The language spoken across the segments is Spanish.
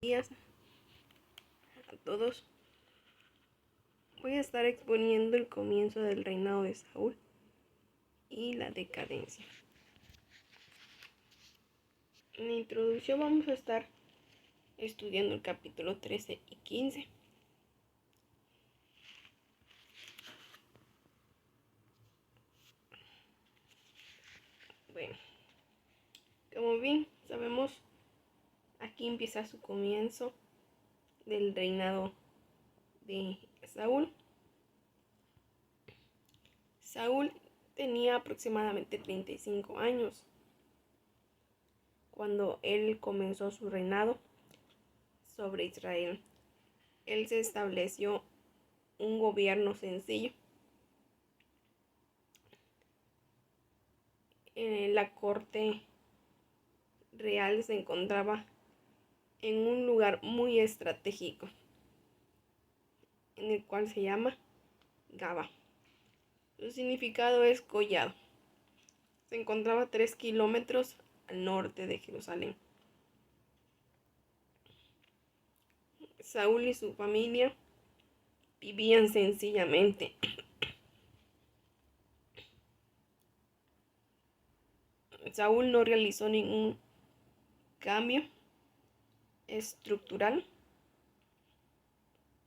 días a todos. Voy a estar exponiendo el comienzo del reinado de Saúl y la decadencia. En la introducción vamos a estar estudiando el capítulo 13 y 15. Bueno, como bien sabemos, aquí empieza su comienzo del reinado de Saúl. Saúl tenía aproximadamente 35 años cuando él comenzó su reinado sobre Israel. Él se estableció un gobierno sencillo. La corte real se encontraba en un lugar muy estratégico, en el cual se llama Gaba. Su significado es collado. Se encontraba a 3 kilómetros al norte de Jerusalén. Saúl y su familia vivían sencillamente. Saúl no realizó ningún cambio estructural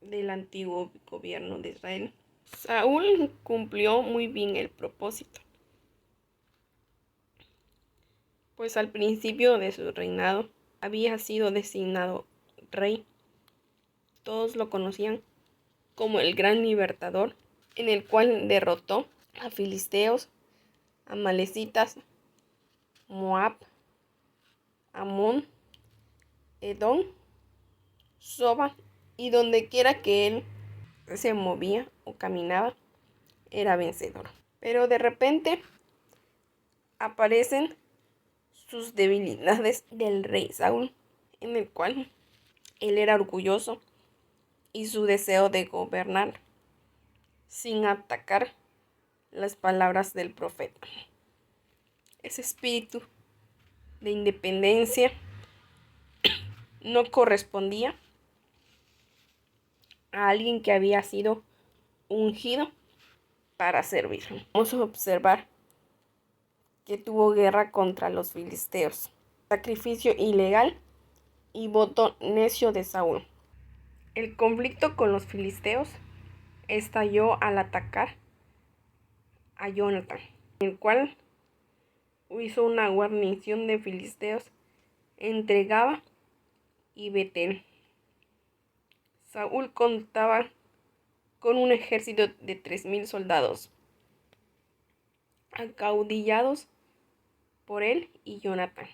del antiguo gobierno de Israel. Saúl cumplió muy bien el propósito, pues al principio de su reinado había sido designado rey. Todos lo conocían como el gran libertador, en el cual derrotó a filisteos, amalecitas, Moab, Amón, Edom, Soba, y donde quiera que él se movía o caminaba, era vencedor. Pero de repente aparecen sus debilidades del rey Saúl, en el cual él era orgulloso, y su deseo de gobernar sin atacar las palabras del profeta. Ese espíritu de independencia no correspondía a alguien que había sido ungido para servir. Vamos a observar que tuvo guerra contra los filisteos, sacrificio ilegal y voto necio de Saúl. El conflicto con los filisteos estalló al atacar a Jonatán, el cual hizo una guarnición de filisteos entre Gaba y Betel. Saúl contaba con un ejército de 3000 soldados, acaudillados por él y Jonatán.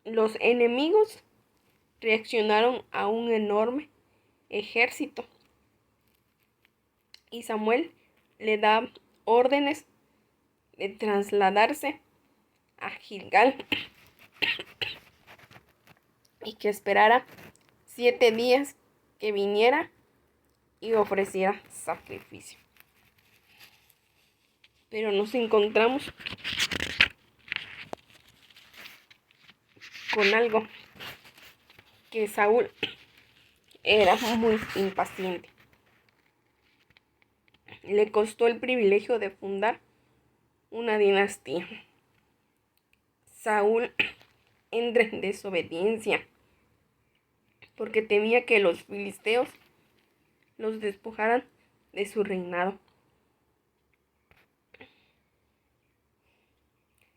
Los enemigos reaccionaron a un enorme ejército y Samuel le da órdenes de trasladarse a Gilgal y que esperara 7 días que viniera y ofreciera sacrificio. Pero nos encontramos con algo, que Saúl era muy impaciente. Le costó el privilegio de fundar una dinastía. Saúl entra en desobediencia porque temía que los filisteos los despojaran de su reinado.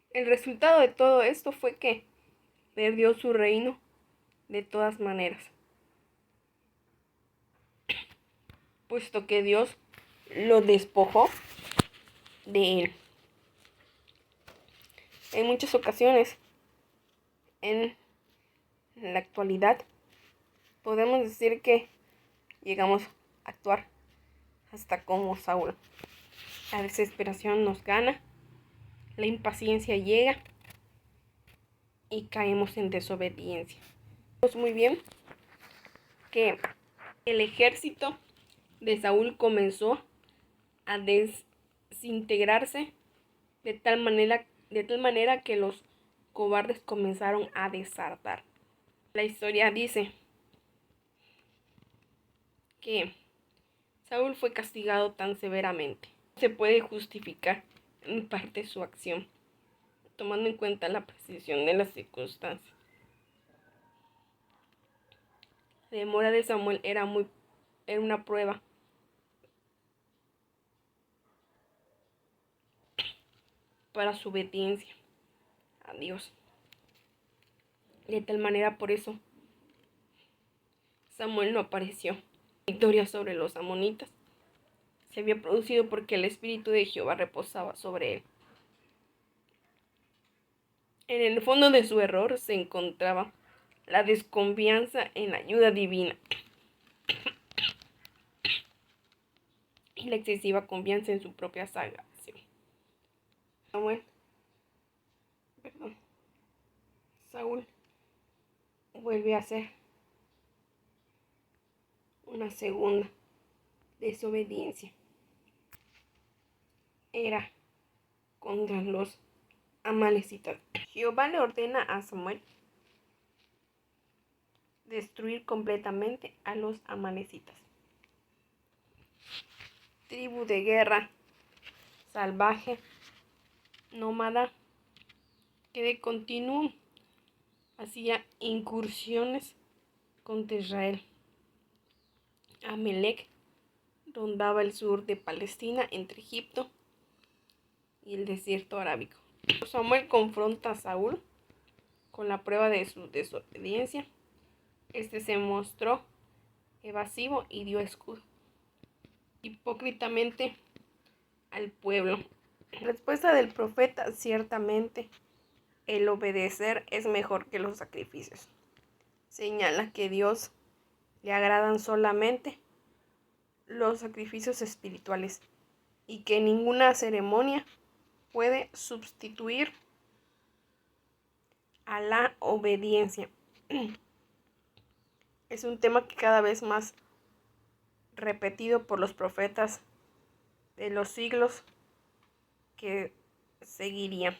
El resultado de todo esto fue que perdió su reino de todas maneras, puesto que Dios lo despojó de él. En muchas ocasiones, en la actualidad, podemos decir que llegamos a actuar hasta como Saúl. La desesperación nos gana, la impaciencia llega y caemos en desobediencia. Sabemos muy bien que el ejército de Saúl comenzó a desintegrarse de tal manera que los cobardes comenzaron a desertar. La historia dice que Saúl fue castigado tan severamente. Se puede justificar en parte su acción, tomando en cuenta la precisión de las circunstancias. La demora de Samuel era una prueba para su obediencia a Dios. De tal manera, por eso, Samuel no apareció. La victoria sobre los amonitas se había producido porque el Espíritu de Jehová reposaba sobre él. En el fondo de su error se encontraba la desconfianza en la ayuda divina y la excesiva confianza en su propia salvación. Saúl vuelve a hacer una segunda desobediencia. Era contra los amalecitas. Jehová le ordena a Samuel destruir completamente a los amalecitas. Tribu de guerra, salvaje, nómada, que de continuo hacía incursiones contra Israel. Amalec rondaba el sur de Palestina entre Egipto y el desierto arábico. Samuel confronta a Saúl con la prueba de su desobediencia. Este se mostró evasivo y dio escudo hipócritamente al pueblo. Respuesta del profeta: ciertamente el obedecer es mejor que los sacrificios. Señala que a Dios le agradan solamente los sacrificios espirituales y que ninguna ceremonia puede sustituir a la obediencia. Es un tema que cada vez más repetido por los profetas de los siglos que seguirían.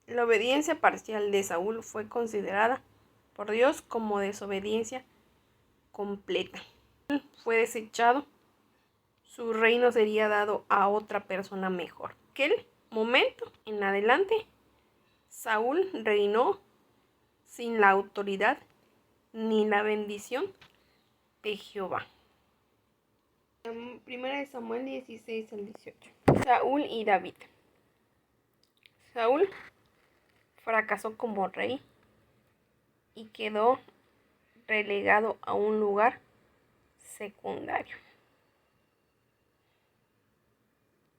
La obediencia parcial de Saúl fue considerada por Dios como desobediencia completa. Fue desechado, su reino sería dado a otra persona mejor. Aquel momento en adelante, Saúl reinó sin la autoridad ni la bendición de Jehová. Primera de Samuel 16 al 18. Saúl y David. Saúl fracasó como rey y quedó relegado a un lugar secundario.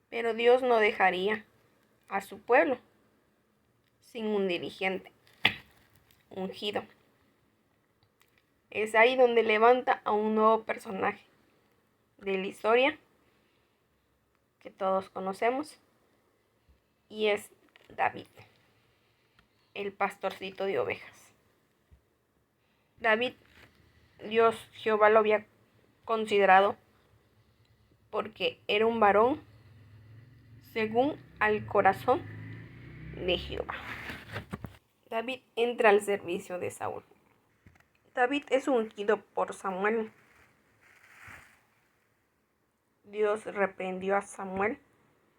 Pero Dios no dejaría a su pueblo sin un dirigente ungido. Es ahí donde levanta a un nuevo personaje de la historia que todos conocemos, y es David, el pastorcito de ovejas. David, Jehová lo había considerado porque era un varón según al corazón de Jehová. David entra al servicio de Saúl. David es ungido por Samuel. Dios reprendió a Samuel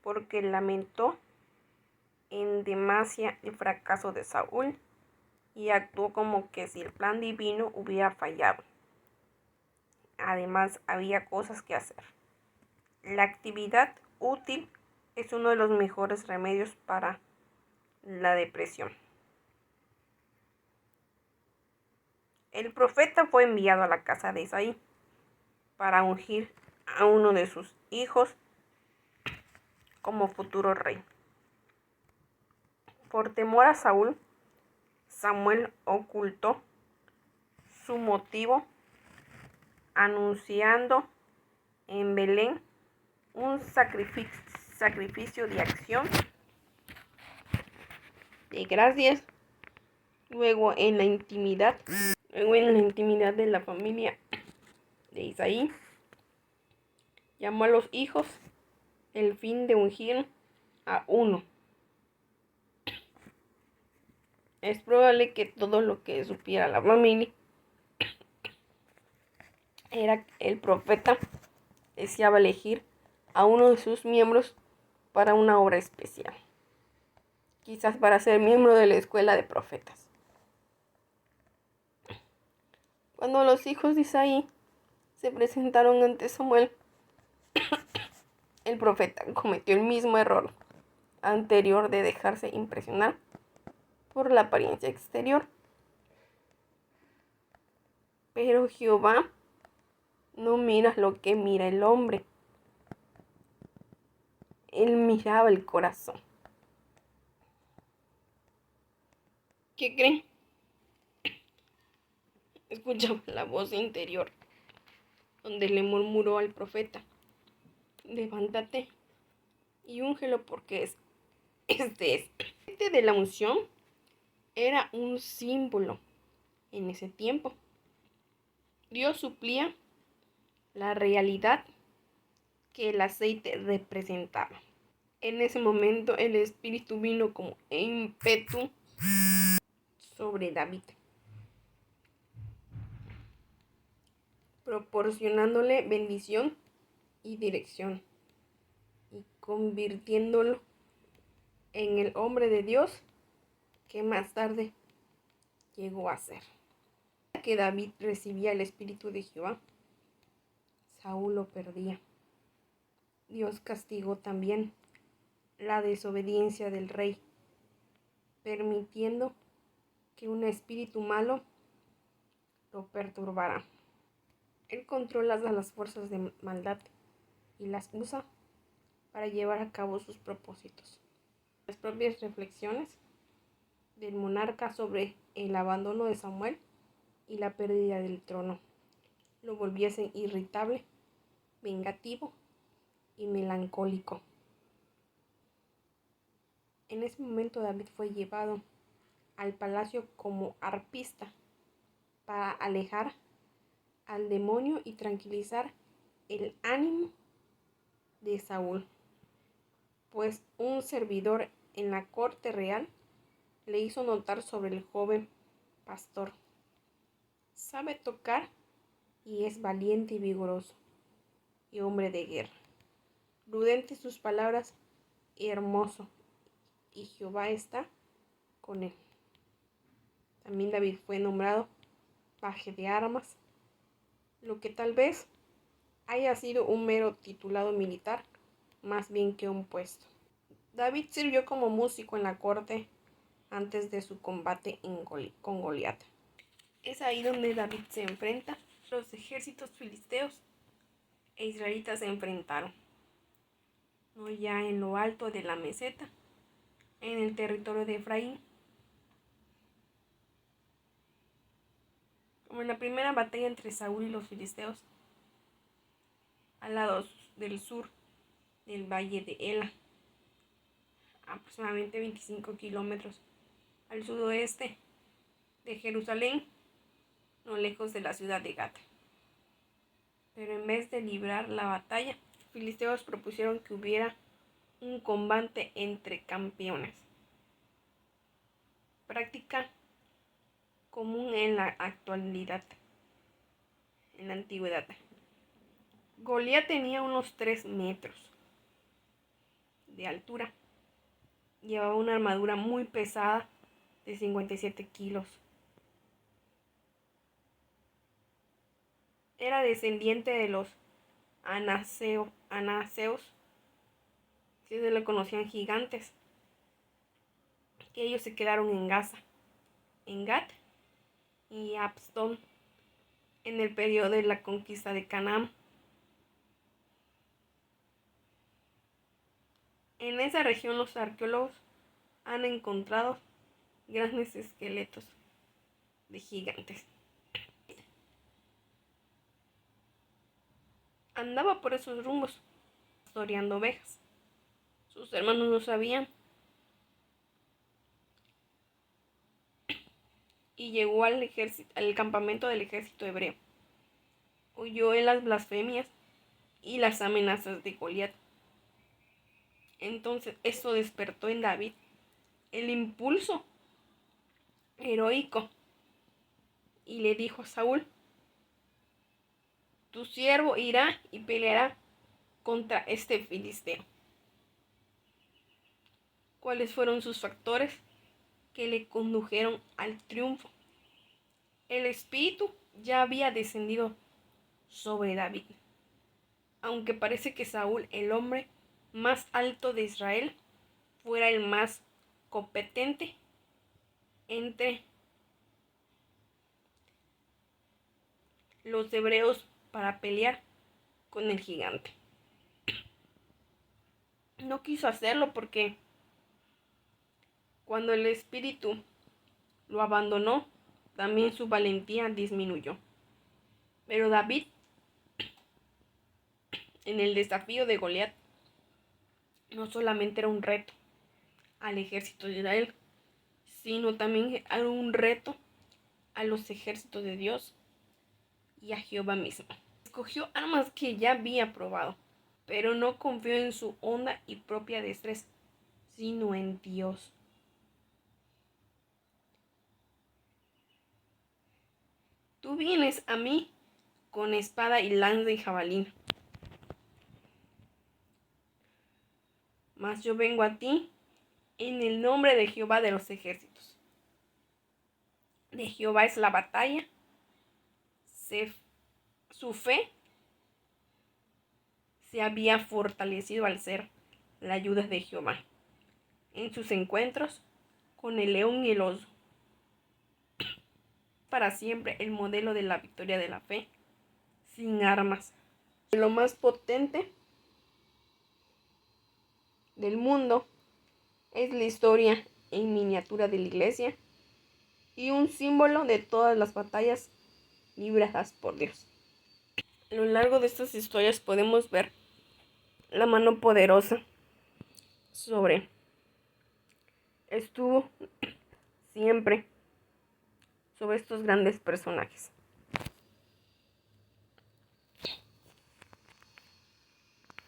porque lamentó en demasía el fracaso de Saúl y actuó como que si el plan divino hubiera fallado. Además, había cosas que hacer. La actividad útil es uno de los mejores remedios para la depresión. El profeta fue enviado a la casa de Isaí para ungir a uno de sus hijos como futuro rey. Por temor a Saúl, Samuel ocultó su motivo, anunciando en Belén un sacrificio de acción de gracias. Luego en la intimidad de la familia de Isaí, llamó a los hijos el fin de ungir a uno Es probable que todo lo que supiera la familia era que el profeta deseaba elegir a uno de sus miembros para una obra especial, quizás para ser miembro de la escuela de profetas. Cuando los hijos de Isaí se presentaron ante Samuel, el profeta cometió el mismo error anterior de dejarse impresionar por la apariencia exterior. Pero Jehová no mira lo que mira el hombre. Él miraba el corazón. ¿Qué creen? Escuchaba la voz interior, donde le murmuró al profeta: levántate y úngelo, porque este de la unción era un símbolo. En ese tiempo, Dios suplía la realidad que el aceite representaba. En ese momento el Espíritu vino como ímpetu sobre David, proporcionándole bendición y dirección, y convirtiéndolo en el hombre de Dios que más tarde llegó a ser. Que David recibía el Espíritu de Jehová, Saúl lo perdía. Dios castigó también la desobediencia del rey, permitiendo que un espíritu malo lo perturbara. Él controla a las fuerzas de maldad y las usa para llevar a cabo sus propósitos. Las propias reflexiones del monarca sobre el abandono de Samuel y la pérdida del trono lo volviesen irritable, vengativo y melancólico. En ese momento David fue llevado al palacio como arpista para alejar al demonio y tranquilizar el ánimo de Saúl, pues un servidor en la corte real le hizo notar sobre el joven pastor: sabe tocar y es valiente y vigoroso, y hombre de guerra. Prudente sus palabras y hermoso, y Jehová está con él. También David fue nombrado paje de armas, lo que tal vez haya sido un mero titulado militar, más bien que un puesto. David sirvió como músico en la corte antes de su combate con Goliat. Es ahí donde David se enfrenta. Los ejércitos filisteos e israelitas se enfrentaron, no ya en lo alto de la meseta, en el territorio de Efraín, como en la primera batalla entre Saúl y los filisteos, al lado del sur del valle de Ela, aproximadamente 25 kilómetros al sudoeste de Jerusalén, no lejos de la ciudad de Gat. Pero en vez de librar la batalla, los filisteos propusieron que hubiera un combate entre campeones, práctica común en la actualidad, en la antigüedad. Goliat tenía unos 3 metros de altura, llevaba una armadura muy pesada de 57 kilos. Era descendiente de los anaseos, que se le conocían gigantes, que ellos se quedaron en Gaza, en Gat y Abstón en el periodo de la conquista de Canaán. En esa región los arqueólogos han encontrado grandes esqueletos de gigantes. Andaba por esos rumbos, pastoreando ovejas. Sus hermanos no sabían, y llegó al campamento del ejército hebreo. Oyó en las blasfemias y las amenazas de Goliat. Entonces esto despertó en David el impulso heroico y le dijo a Saúl: tu siervo irá y peleará contra este filisteo. ¿Cuáles fueron sus factores que le condujeron al triunfo? El espíritu ya había descendido sobre David. Aunque parece que Saúl, el hombre más alto de Israel, fuera el más competente entre los hebreos para pelear con el gigante. No quiso hacerlo porque cuando el espíritu lo abandonó, también su valentía disminuyó. Pero David, en el desafío de Goliat, no solamente era un reto al ejército de Israel, sino también era un reto a los ejércitos de Dios y a Jehová mismo. Escogió armas que ya había probado, pero no confió en su honda y propia destreza, sino en Dios. Tú vienes a mí con espada y lanza y jabalina, mas yo vengo a ti en el nombre de Jehová de los ejércitos. De Jehová es la batalla, su fe se había fortalecido al ser la ayuda de Jehová en sus encuentros con el león y el oso. Para siempre el modelo de la victoria de la fe sin armas. Lo más potente del mundo es la historia en miniatura de la iglesia y un símbolo de todas las batallas libradas por Dios. A lo largo de estas historias podemos ver la mano poderosa estuvo siempre sobre estos grandes personajes.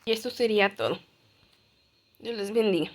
Y esto sería todo. Dios les bendiga.